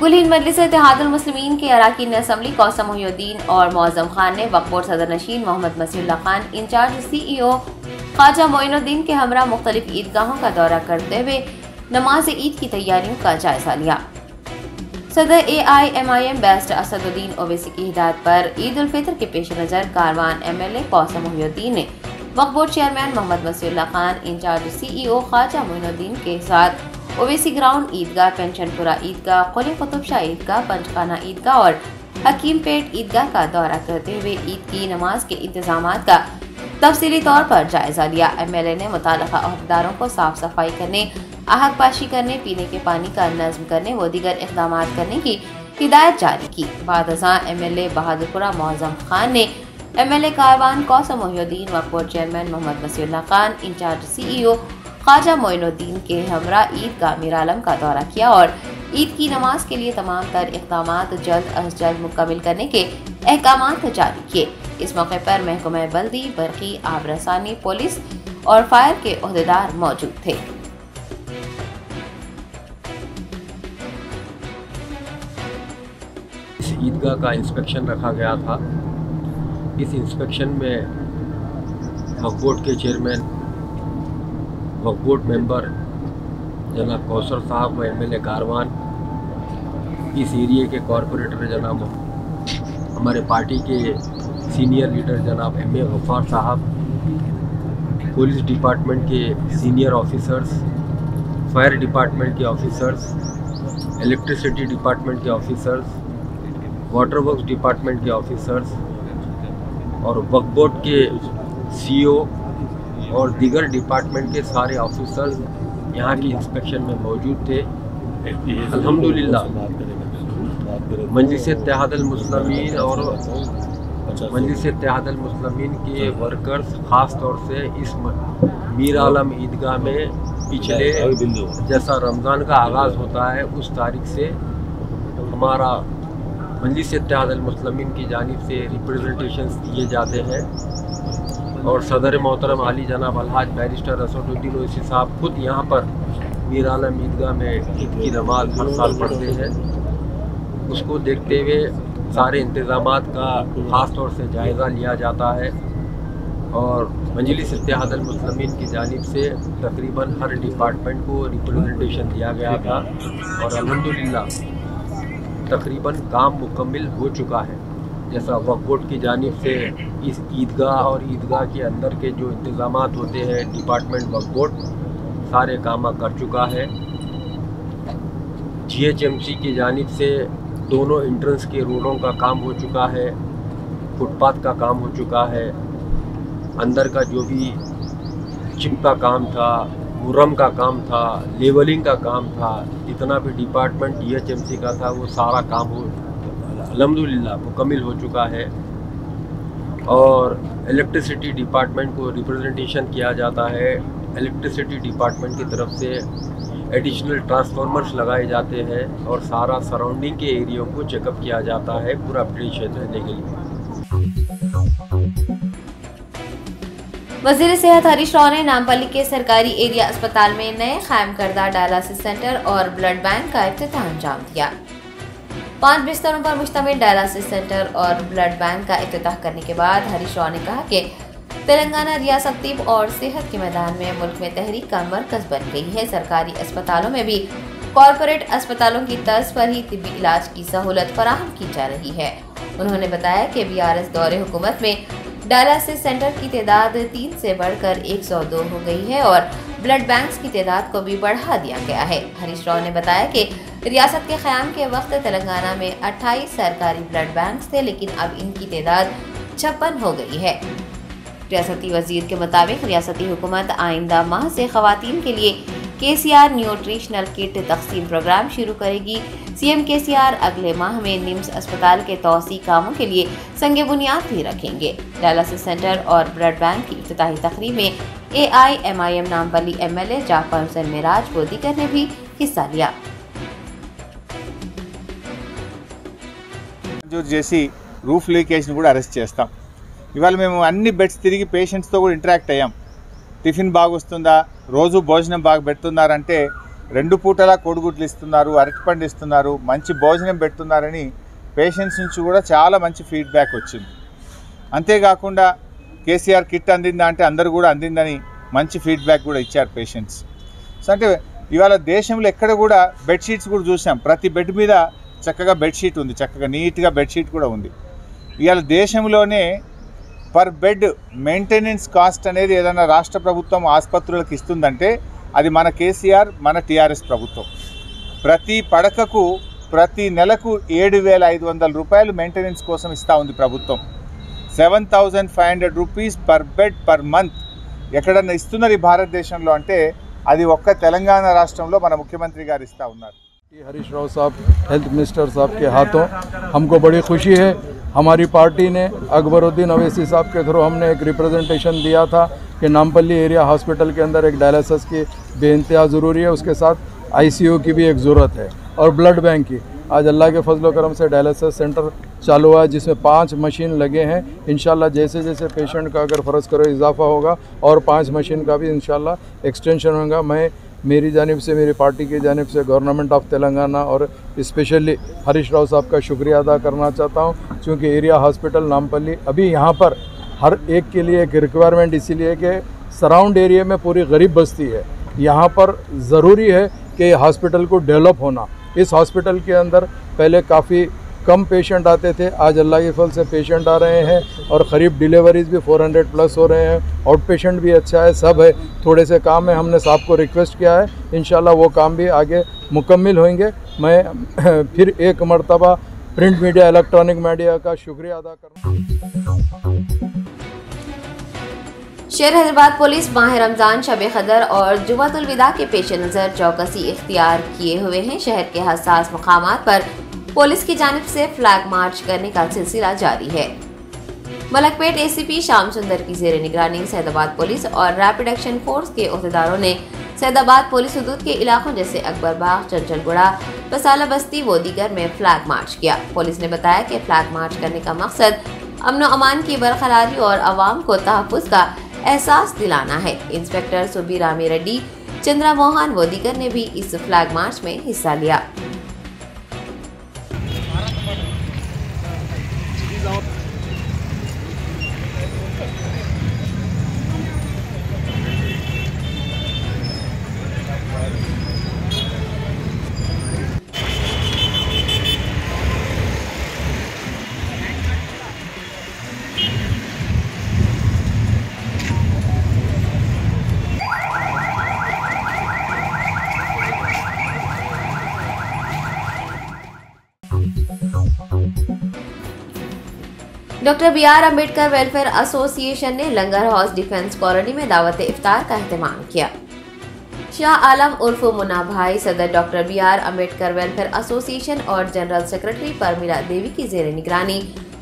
कुल हिंद मजलिस इत्तेहादुल मुस्लिमीन के अरकान असम्बली कौसम मोहिउद्दीन और मुअज़्ज़म खान ने वक्फ बोर्ड सदर नशीन मोहम्मद मसीहुल्लाह खान, इंचार्ज CEO ख्वाजा मोइनुद्दीन के हमरा मुख्तलिफ ईदगाहों का दौरा करते हुए नमाज ईद की तैयारियों का जायजा लिया। सदर AIMIM बैरिस्टर असदुद्दीन ओवैसी की हिदायत पर ईद उल फितर के पेश नज़र कारवान MLA कौसम मोहिउद्दीन ने Waqf board chairman Mohammed Masihullah Khan, in charge CEO Khwaja Moinuddin के साथ ओवैसी ग्राउंड ईदगाह, पेंशनपुरा ईदगाह, कुली कुतुब शाह ईदगाह, पंचखाना ईदगाह और हकीमपेट ईदगाह का दौरा करते हुए ईद की नमाज के इंतजामात का तफसीली तौर पर जायजा लिया। MLA ने मुताल्लिका अहदेदारों को साफ सफाई करने, आहक पाशी करने, पीने के पानी का नज़्म करने व दीगर इक़दाम करने की हिदायत जारी की। बाद अज़ां MLA बहादुरपुरा मुअज़्ज़म खान ने MLA Karwan Kausar Mohiuddin, Waqf board chairman Mohammed Masihullah Khan, in charge CEO Khwaja Moinuddin के हमरा ईदगाह मीरालम का दौरा किया और ईद की नमाज के लिए तमाम तर इक़दामात जल्द अज जल्द मुकम्मिल करने के अहकामात जारी किए। इस मौके पर महकमा बल्दी, बरकी, आबरसानी, पुलिस और फायर के ओहदेदार मौजूद थे। इस ईदगाह का इंस्पेक्शन रखा गया था। इस इंस्पेक्शन में वक्फ बोर्ड के चेयरमैन, वक्फ बोर्ड मेंबर जनाब कौसर साहब व MLA कारवान, इस एरिए के कॉरपोरेटर जनाब हमारे पार्टी के सीनियर लीडर जनाब MA गफ्फार साहब, पुलिस डिपार्टमेंट के सीनियर ऑफिसर्स, फायर डिपार्टमेंट के ऑफिसर्स, इलेक्ट्रिसिटी डिपार्टमेंट के ऑफिसर्स, वाटर वर्क्स डिपार्टमेंट के ऑफिसर्स और वक्फ बोर्ड के CEO और दीगर डिपार्टमेंट के सारे ऑफिसर्स यहाँ की इंस्पेक्शन में मौजूद थे। अल्हम्दुलिल्लाह मजलिस इत्तेहादुल मुस्लिमीन और मजलिस इत्तेहादुल मुस्लिमीन के वर्कर्स ख़ास तौर से इस मीर आलम ईदगाह में पिछले जैसा रमज़ान का आगाज़ होता है उस तारीख से हमारा मजलिस इत्तेहादुल मुस्लिमीन की जानिब से रिप्रेजेंटेशंस दिए जाते हैं और सदर मोहतरम आली जनाब अलहाज बैरिस्टर असदुद्दीन ओवैसी साहब खुद यहाँ पर मीर आलम ईदगाह में ईद की नमाज हर साल पढ़ते हैं। उसको देखते हुए सारे इंतज़ामात का ख़ास तौर से जायज़ा लिया जाता है और मजलिस इत्तेहादुल मुस्लिमीन की जानिब से तकरीबन हर डिपार्टमेंट को रिप्रेजेंटेशन दिया गया था और अल्हम्दुलिल्लाह तकरीबन काम मुकम्मिल हो चुका है। जैसा वक्फ बोर्ड की जानिब से इस ईदगाह और ईदगाह के अंदर के जो इंतज़ामात होते हैं डिपार्टमेंट वक्फ बोर्ड सारे काम कर चुका है। GHMC की जानिब से दोनों एंट्रेंस के रोडों का काम हो चुका है, फुटपाथ का काम हो चुका है, अंदर का जो भी चिप का काम था, मुरम का काम था, लेवलिंग का काम था, जितना भी डिपार्टमेंट GHMC का था वो सारा काम हो अल्हम्दुलिल्लाह मुकम्मिल हो चुका है। और इलेक्ट्रिसिटी डिपार्टमेंट को रिप्रेजेंटेशन किया जाता है। इलेक्ट्रिसिटी डिपार्टमेंट की तरफ से एडिशनल ट्रांसफार्मर्स लगाए जाते हैं और सारा सराउंडिंग के एरिया को चेकअप किया जाता है पूरा अपडेशन रहने के लिए। वज़ीर सेहत हरीश राव ने नामपल्ली के सरकारी एरिया अस्पताल में नए कायम करदा डायलिसिस सेंटर और ब्लड बैंक का इफ्तिताह अंजाम दिया। 5 बिस्तरों पर मुश्तमिल डायलिसिस सेंटर और ब्लड बैंक का इफ्तिताह करने के बाद हरीश राव ने कहा कि तेलंगाना रियासत तिब और सेहत के मैदान में मुल्क में तहरीक का मरकज बन गई है। सरकारी अस्पतालों में भी कॉरपोरेट अस्पतालों की तर्ज पर ही तिब्बी इलाज की सहूलत फराहम की जा रही है। उन्होंने बताया कि BRS दौरे हुकूमत में डायलिसिस सेंटर की तादाद 3 से बढ़कर 102 हो गई है और ब्लड बैंक्स की तादाद को भी बढ़ा दिया गया है। हरीश राव ने बताया कि रियासत के क़याम के वक्त तेलंगाना में 28 सरकारी ब्लड बैंक्स थे, लेकिन अब इनकी तादाद 56 हो गई है। रियासती वजीर के मुताबिक रियासती हुकूमत आइंदा माह से ख़वातीन के लिए KCR न्यूट्रिशनल किट तक़सीम प्रोग्राम शुरू करेगी। CM KCR अगले माह में निम्स अस्पताल के तौसी कामों के लिए संग बुनियाद भी रखेंगे। डायलिसिस सेंटर और ब्लड बैंक की इफ्तिताही तकरीब में AIMIM नामपल्ली MLA जाफर हुसैन मिराज व दीगर ने भी हिस्सा लिया। చేసి రూఫ్ లీకేజ్ని కూడా అరెస్ట్ చేస్తాం। ఇవాళ మేము అన్ని బెడ్స్ తిరిగి పేషెంట్స్తో కూడా ఇంటరాక్ట్ అయ్యాం। టిఫిన్ బాగా వస్తుందా, రోజు భోజనం బాగా పెడుతున్నారంటే 2 పూటలా కోడిగుడ్లు ఇస్తున్నారు, అరటిపండు ఇస్తున్నారు, మంచి భోజనం పెడుతున్నారని పేషెంట్స్ నుంచి కూడా చాలా మంచి ఫీడ్బ్యాక్ వచ్చింది. అంతేకాకుండా కేసీఆర్ కిట్ అందిందా అంటే అందరూ కూడా అందిందని మంచి ఫీడ్బ్యాక్ కూడా ఇచ్చారు పేషెంట్స్. సో అంటే ఇవాళ దేశంలో ఎక్కడ కూడా బెడ్షీట్స్ కూడా చూసాం, ప్రతి బెడ్ మీద చక్కగా బెడ్షీట్ ఉంది, చక్కగా నీట్గా బెడ్షీట్ కూడా ఉంది. ఇవాళ దేశంలోనే పర్ బెడ్ మెయింటెనెన్స్ కాస్ట్ అనేది ఏదైనా రాష్ట్ర ప్రభుత్వం ఆసుపత్రులకు ఇస్తుందంటే అది మన కేసీఆర్, మన టీఆర్ఎస్ ప్రభుత్వం. ప్రతి పడకకు ప్రతి నెలకు 7,500 రూపాయలు మెయింటెనెన్స్ కోసం ఇస్తూ ఉంది ప్రభుత్వం. 7,500 rupees per bed per month ఎక్కడన్నా ఇస్తున్నారు ఈ భారతదేశంలో అంటే అది ఒక్క తెలంగాణ రాష్ట్రంలో మన ముఖ్యమంత్రి గారు ఇస్తూ ఉన్నారు. हरीश राव साहब हेल्थ मिनिस्टर साहब के हाथों हमको बड़ी खुशी है. हमारी पार्टी ने अकबरुद्दीन अवैसी साहब के थ्रू हमने एक रिप्रेजेंटेशन दिया था कि नामपल्ली एरिया हॉस्पिटल के अंदर एक डायलिसिस की बेइंतहा ज़रूरी है, उसके साथ ICU की भी एक ज़रूरत है और ब्लड बैंक की. आज अल्लाह के फजल करम से डायलिसिस सेंटर चालू हुआ है जिसमें 5 मशीन लगे हैं. इंशाल्लाह जैसे जैसे पेशेंट का अगर फ़र्ज़ करो इजाफा होगा और 5 मशीन का भी इंशाल्लाह एक्सटेंशन होगा. मैं मेरी जानिब से, मेरी पार्टी की जानिब से गवर्नमेंट ऑफ तेलंगाना और स्पेशली हरीश राव साहब का शुक्रिया अदा करना चाहता हूँ, क्योंकि एरिया हॉस्पिटल नामपल्ली अभी यहाँ पर हर एक के लिए एक रिक्वायरमेंट इसीलिए कि सराउंड एरिया में पूरी गरीब बस्ती है. यहाँ पर ज़रूरी है कि हॉस्पिटल को डेवलप होना. इस हॉस्पिटल के अंदर पहले काफ़ी कम पेशेंट आते थे, आज अल्लाह के फल से पेशेंट आ रहे हैं और करीब डिलीवरीज भी 400 प्लस हो रहे हैं. आउट पेशेंट भी अच्छा है, सब है. थोड़े से काम है, हमने साहब को रिक्वेस्ट किया है, इंशाल्लाह वो काम भी आगे मुकम्मिल होंगे. मैं फिर एक मरतबा प्रिंट मीडिया, इलेक्ट्रॉनिक मीडिया का शुक्रिया अदा करना. शहर हैदराबाद पुलिस माह रमज़ान, शब क़दर और जुमातुल विदा के पेश नज़र चौकसी इख्तियार किए हुए हैं. शहर के हसास मकामात पर पुलिस की जानिब से फ्लैग मार्च करने का सिलसिला जारी है. मलकपेट ACP श्याम सुंदर की ज़ेर निगरानी सैदाबाद पुलिस और रैपिड एक्शन फोर्स के अहदेदारों ने सैदाबाद पुलिस हदूद के इलाकों जैसे अकबर बाग, चंचलगुड़ा, पसाला बस्ती व दीगर में फ्लैग मार्च किया. पुलिस ने बताया कि फ्लैग मार्च करने का मकसद अमन अमान की बरकरारी और आवाम को तहफ़्फ़ुज़ का एहसास दिलाना है. इंस्पेक्टर सुबी रामी रेड्डी, चंद्रा मोहन व दीगर ने भी इस फ्लैग मार्च में हिस्सा लिया. Doctor BR Ambedkar welfare association ने लंगर हाउस डिफेंस कॉलोनी में दावत इफ्तार का एहतमाम किया. शाह आलम उर्फ मुन्ना भाई, सदर doctor BR Ambedkar welfare association और जनरल सेक्रेटरी परमिला देवी की जेर निगरानी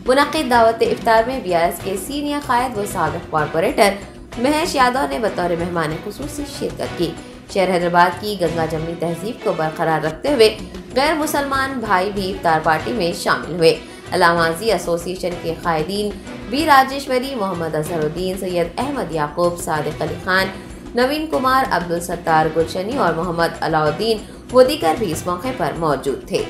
मुनक़िद दावत इफ्तार में BRS के सीनियर कायद व साबिक़ कॉरपोरेटर महेश यादव ने बतौर मेहमान खुसूसी शिरकत की. शहर हैदराबाद की गंगा जमनी तहजीब को बरकरार रखते हुए गैर मुसलमान भाई भी इफ्तार पार्टी में शामिल हुए. अलामाजी एसोसिएशन के कायदीन बी राजेश्वरी, मोहम्मद अजहरुद्दीन, सैयद अहमद याकूब, सादिक अली खान, नवीन कुमार, अब्दुल सत्तार गुलशनी और मोहम्मद अलाउद्दीन व दीगर भी इस मौके पर मौजूद थे.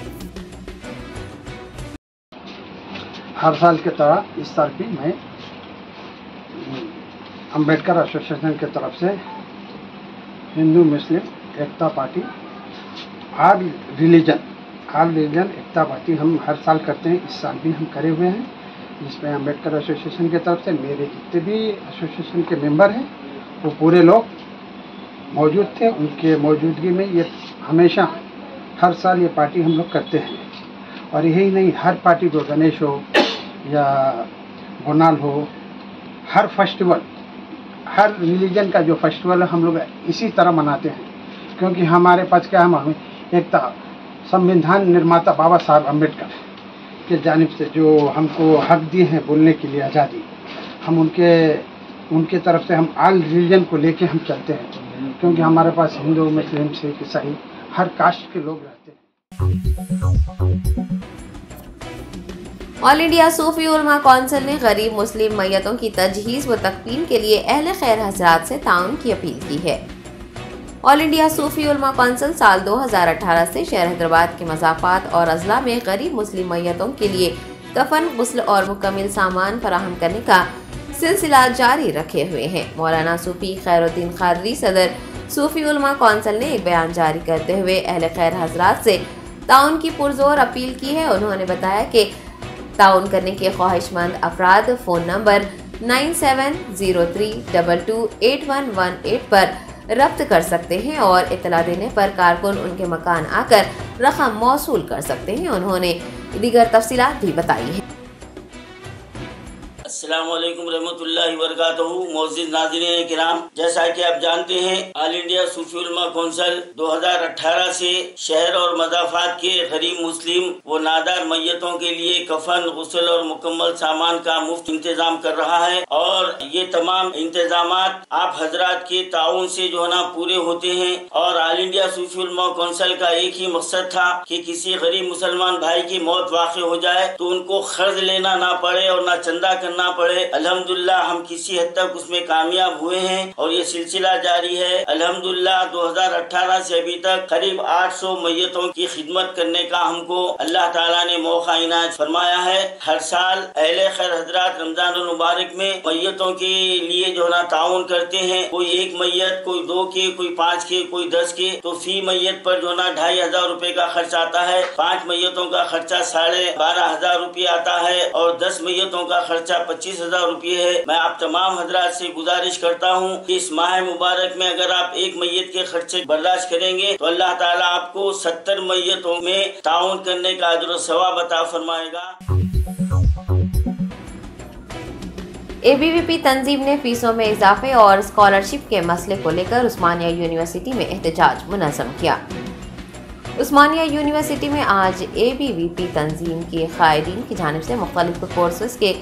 हर साल की तरह इस साल भी मैं अम्बेडकर एसोसिएशन की तरफ से हिंदू मुस्लिम एकता पार्टी ऑल रिलीजन एकता पार्टी हम हर साल करते हैं. इस साल भी हम करे हुए हैं, जिसमें अम्बेडकर एसोसिएशन की तरफ से मेरे जितने भी एसोसिएशन के मेंबर हैं वो पूरे लोग मौजूद थे. उनके मौजूदगी में ये हमेशा हर साल ये पार्टी हम लोग करते हैं. और यही नहीं, हर पार्टी को गणेश हो या बोनाल हो, हर फेस्टिवल, हर रिलीजन का जो फेस्टिवल है हम लोग इसी तरह मनाते हैं. क्योंकि हमारे पास क्या है, हमें एकता संविधान निर्माता बाबा साहब अम्बेडकर के जानिब से जो हमको हक दिए हैं बोलने के लिए आज़ादी, हम उनके तरफ से हम ऑल रिलीजन को लेके हम चलते हैं. क्योंकि हमारे पास हिंदू, मुस्लिम, सिख, ईसाई हर कास्ट के लोग रहते हैं. ऑल इंडिया सूफी उलमा कौंसिल ने गरीब मुस्लिम मैयतों की तजहीज़ व तकफीन के लिए अहले खैर हज़रात से ताउन की अपील की है. ऑल इंडिया सूफी उलमा कौंसिल साल 2018 से शहर हैदराबाद के मज़ाफ़ात और अज़ला में गरीब मुस्लिम मैयतों के लिए कफन, गुस्ल और मुकम्मल सामान फराहम करने का सिलसिला जारी रखे हुए हैं। मौलाना सूफी खैरुद्दीन क़ादरी सदर सूफी उलमा कौंसिल ने एक बयान जारी करते हुए अहले खैर हजरात से ताउन की पुरजोर अपील की है। उन्होंने बताया कि ताउन करने के ख्वाहिशमंद अफराद फ़ोन नंबर 9703228118 पर रब्त कर सकते हैं और इतला देने पर कारकुन उनके मकान आकर रकम मौसूल कर सकते हैं। उन्होंने दीगर तफसीलात भी बताई है। अस्सलामुअलैकुम रहमतुल्लाहि वबरकातुहू। मोअज़्ज़िज़ नाज़रीन किराम, जैसा कि आप जानते हैं ऑल इंडिया सूफी उलमा कौंसिल 2018 से शहर और मज़ाफ़ात के गरीब मुस्लिम व नादार मैयतों के लिए कफन, गुस्ल और मुकम्मल सामान का मुफ्त इंतजाम कर रहा है और ये तमाम इंतजामात आप हजरात के ताउन से जो है ना पूरे होते हैं। और ऑल इंडिया सूफी उलमा कौंसिल का एक ही मकसद था कि किसी गरीब मुसलमान भाई की मौत वाक़ई हो जाए तो उनको खर्च लेना ना पड़े और ना चंदा करना पड़े। अल्हम्दुलिल्लाह हम किसी हद तक उसमें कामयाब हुए हैं और ये सिलसिला जारी है। अल्हम्दुलिल्लाह 2018 से अभी तक करीब 800 मैयतों की खिदमत करने का हमको अल्लाह ताला ने मौका इनायत फरमाया है। हर साल अहले खैर हजरात रमजान मुबारक में मैयतों के लिए जो ना ताउन करते हैं। कोई एक मैयत, कोई 2 के, कोई 5 के, कोई 10 के, तो फी मैयत पर जो ना 2500 रुपए का खर्च आता है। 5 मैयतों का खर्चा 12,500 रुपये आता है और 10 मैयतों का खर्चा 25,000 रुपये है। मैं आप तमाम हजरात से गुजारिश करता हूँ कि इस माह मुबारक में अगर आप एक मैयत के खर्चे बर्दाश्त करेंगे तो अल्लाह ताला आपको 70 मैयतों में ताउन करने का अजर सवाब अता फरमाएगा। ABVP तंजीम ने फीसों में इजाफे और स्कॉलरशिप के मसले को लेकर उस्मानिया यूनिवर्सिटी में एहतजाज मुनज़्ज़म किया। उस्मानिया यूनिवर्सिटी में आज ABVP तंजीम के कायदीन की जानिब से मुख्तलिफ कोर्सेज के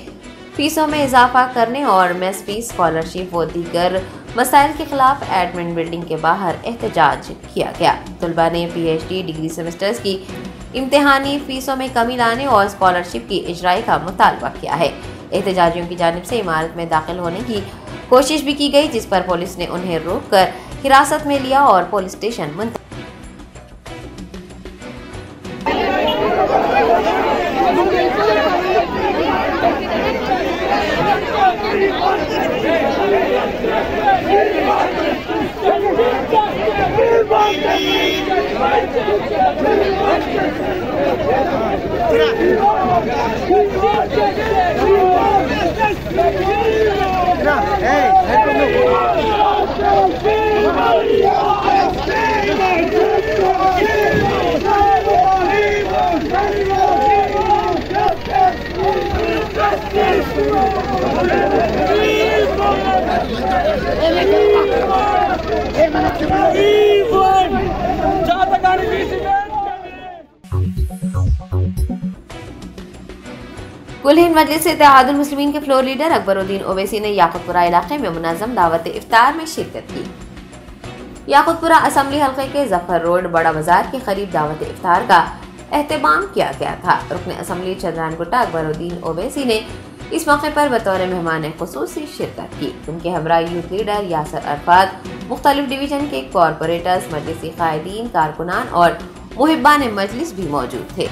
फीसों में इजाफा करने और मेस फीस, स्कॉलरशिप व दीगर मसाइल के खिलाफ एडमिन बिल्डिंग के बाहर एहतजाज किया गया। तलबा ने PhD डिग्री सेमेस्टर्स की इम्तिहानी फीसों में कमी लाने और स्कॉलरशिप की इजराई का मुतालबा किया है। एहतजाजियों की जानिब से इमारत में दाखिल होने की कोशिश भी की गई, जिस पर पुलिस ने उन्हें रोककर हिरासत में लिया और पुलिस स्टेशन मुंतकिल। कुल हिंद मजलिस इत्तेहादुल मुस्लिमीन के फ्लोर लीडर अकबरुद्दीन ओवैसी ने याकुतपुरा इलाके में मुनज़्ज़म दावत इफ्तार में शिरकत की। याकुतपुरा असम्बली हल्के के जफर रोड बड़ा बाजार के करीब दावत इफ्तार का एहतमाम किया गया था। रुकन असम्बली चंद्रान गुट्टा अकबरुद्दीन ओवैसी ने इस मौके पर बतौर मेहमान खुसूसी शिरकत की। उनके हमरा यूथ लीडर यासर अरफात, मुख्तलिफ डिवीजन के कॉरपोरेटर्स, मजलिसी कायदीन, कारकुनान और मुहिब्बान मजलिस भी मौजूद थे।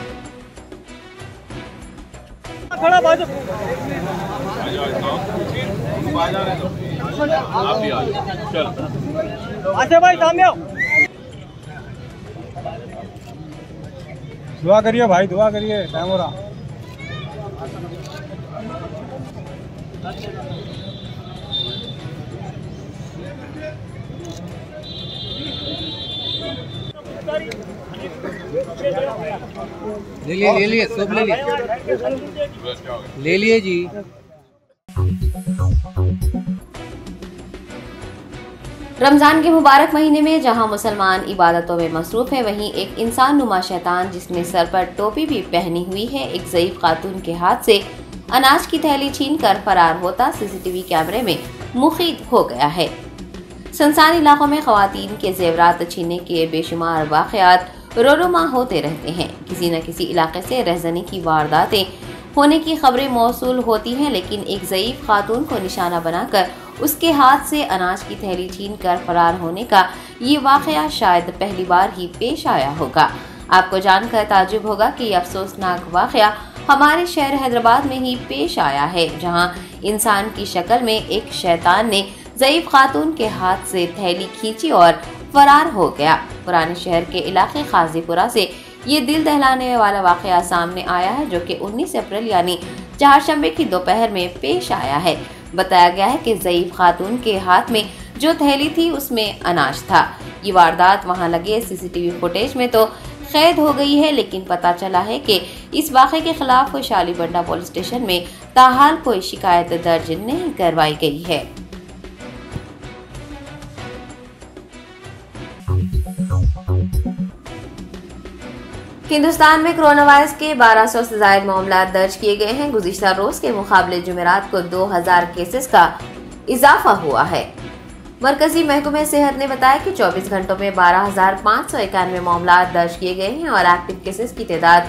दुआ करिए भाई, दुआ करिए, टाइम हो रहा। ले लिए सब ले लिए जी। रमजान के मुबारक महीने में जहां मुसलमान इबादतों में मसरूफ है, वहीं एक इंसान नुमा शैतान जिसने सर पर टोपी भी पहनी हुई है, एक ज़ईफ खातून के हाथ से अनाज की थैली छीनकर फरार होता सीसीटीवी कैमरे में मुखीद हो गया है। सुनसान इलाकों में खवातीन के जेवरात छीनने के बेशुमार वाक़यात रोनुमा होते रहते हैं। किसी न किसी इलाके से रहजनी की वारदातें होने की खबरें मौसूल होती हैं, लेकिन एक ज़ईफ खातून को निशाना बनाकर उसके हाथ से अनाज की थैली छीनकर फरार होने का ये वाक़या शायद पहली बार ही पेश आया होगा। आपको जानकर ताज्जुब होगा कि यह अफसोसनाक वाक़या हमारे शहर हैदराबाद में ही पेश आया है, जहां इंसान की शक्ल में एक शैतान ने ज़ईफ खातून के हाथ से थैली खींची और फरार हो गया। पुराने शहर के इलाके खाजीपुरा से ये दिल दहलाने वाला वाक़या सामने आया है, जो कि 19 अप्रैल यानी चारशंबे की दोपहर में पेश आया है। बताया गया है कि ज़ईफ खातून के हाथ में जो थैली थी उसमें अनाज था। ये वारदात वहां लगे सीसीटीवी फुटेज में तो कैद हो गई है, लेकिन पता चला है कि इस वाक़े के खिलाफ शालीबंडा पुलिस स्टेशन में ताहाल कोई शिकायत दर्ज नहीं करवाई गई है। हिंदुस्तान में कोरोना वायरस के 1200 से ज्यादा मामला दर्ज किए गए हैं। गुज़िश्ता रोज के मुकाबले जुमेरात को 2000 केसेस का इजाफा हुआ है। मरकजी महकमे सेहत ने बताया कि 24 घंटों में 12,591 मामला दर्ज किए गए हैं और एक्टिव केसेस की तादाद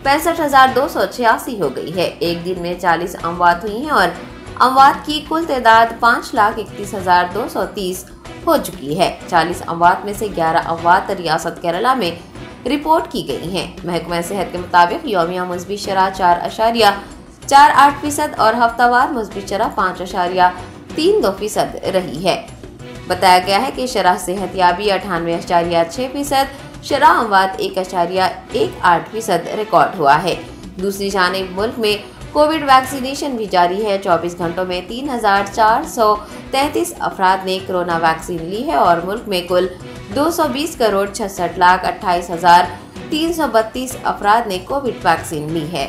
65,286 हो गई है। एक दिन में 40 अमवात हुई हैं और अमवात की कुल तादाद 5,31,230 हो चुकी है। 40 अमवात में से 11 अमवात रियासत केरला में रिपोर्ट की गई हैं। महकमा सेहत के मुताबिक यौमिया मुस्बित शरह 4.48% और हफ्तावार मुस्बित शरह 5.32% रही है। बताया गया है कि शरह सेहतयाबी 98.6%, शरह अमवात 1.18% रिकॉर्ड हुआ है। दूसरी जानिब मुल्क में कोविड वैक्सीनेशन भी जारी है। 24 घंटों में 3,433 अफराद ने कोरोना वैक्सीन ली है और मुल्क में कुल 220,66,28,332 अफराद ने कोविड वैक्सीन ली है।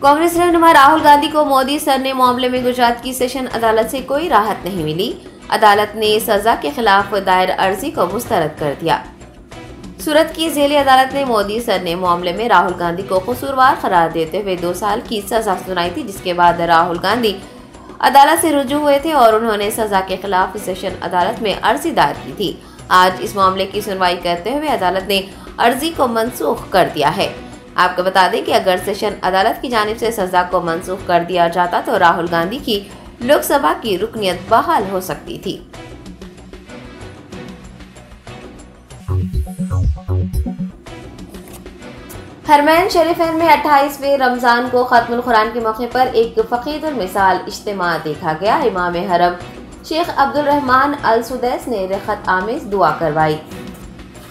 कांग्रेस रहनुमा राहुल गांधी को मोदी सरने मामले में गुजरात की सेशन अदालत से कोई राहत नहीं मिली। अदालत ने सजा के खिलाफ दायर अर्जी को मुस्तरद कर दिया। सूरत की जेली अदालत ने मोदी सरने मामले में राहुल गांधी को कसूरवार करार देते हुए 2 साल की सजा सुनाई थी, जिसके बाद राहुल गांधी अदालत से रुजू हुए थे और उन्होंने सजा के खिलाफ सेशन अदालत में अर्जी दायर की थी। आज इस मामले की सुनवाई करते हुए अदालत ने अर्जी को मनसूख कर दिया है। आपको बता दें कि अगर सेशन अदालत की जानिब से सजा को मनसूख कर दिया जाता तो राहुल गांधी की लोकसभा की रुकनियत बहाल हो सकती थी। हरमैन शरीफैन में 28वें रमजान को खत्मुल कुरान के मौके पर एक फकीदुल मिसाल इज्तिमा देखा गया। इमाम हरम शेख अब्दुल रहमान अल सुदैस ने रखत आमेज दुआ करवाई।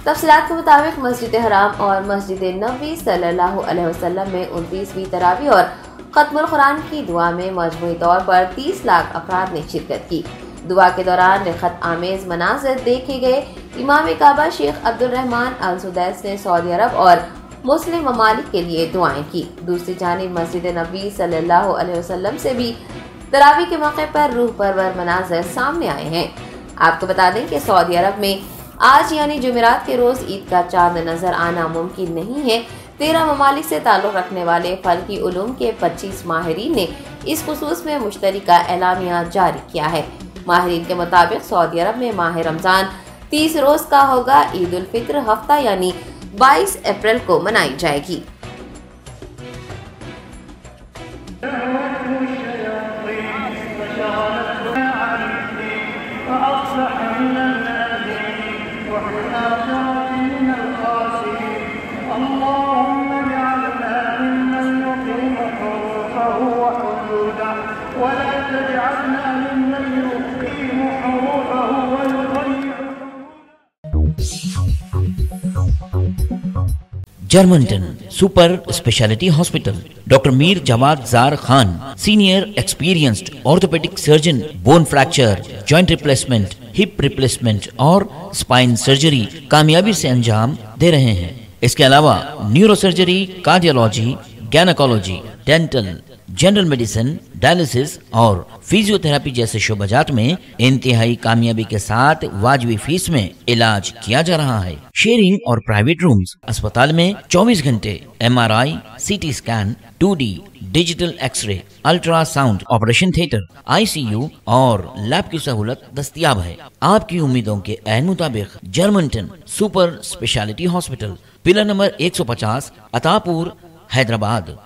तफसीलात के मुताबिक मस्जिद हराम और मस्जिद नबवी सल्लल्लाहु अलैहि वसल्लम में 29वीं तरावी और खत्मुल कुरान की दुआ में मजमूई तौर पर 30 लाख अफराद ने शिरकत की। दुआ के दौरान रखत आमेज मनाज़िर देखे गए। इमाम काबा शेख अब्दुल रहमान अल सुदैस ने सऊदी अरब और मुस्लिम ममालिक के लिए दुआएं की। दूसरी जानिब मस्जिद नबवी सल्लल्लाहु अलैहि वसल्लम से भी तरावी के मौके पर रूह परवर मनाज़िर सामने आए हैं। आपको बता दें कि सऊदी अरब में आज यानी जुमेरात के रोज ईद का चांद नजर आना मुमकिन नहीं है। 13 ममालिक से ताल्लुक़ रखने वाले फल्की उलूम के 25 माहिरीन ने इस खुसूस में मुश्तरका एलामिया जारी किया है। माहिरीन के मुताबिक सऊदी अरब में माह रमजान 30 रोज का होगा। ईद उल फित्र हफ्ता यानी 22 अप्रैल को मनाई जाएगी। Germanten super speciality hospital, doctor Mir Jawad Jar Khan, senior experienced orthopaedic surgeon, bone fracture, joint replacement, hip replacement और स्पाइन सर्जरी कामयाबी से अंजाम दे रहे हैं। इसके अलावा neuro surgery, cardiology, gynaecology, dental, general medicine, dialysis और फिजियोथेरेपी जैसे शोबाजात में इंतहाई कामयाबी के साथ वाजिबी फीस में इलाज किया जा रहा है। शेयरिंग और प्राइवेट रूम्स। अस्पताल में 24 घंटे MRI, CT scan, 2D digital x-ray, ultrasound, operation theatre, ICU और लैब की सहूलत दस्तयाब है। आपकी उम्मीदों के ऐन मुताबिक Germanten super speciality hospital, pillar number 150, Attapur, Hyderabad.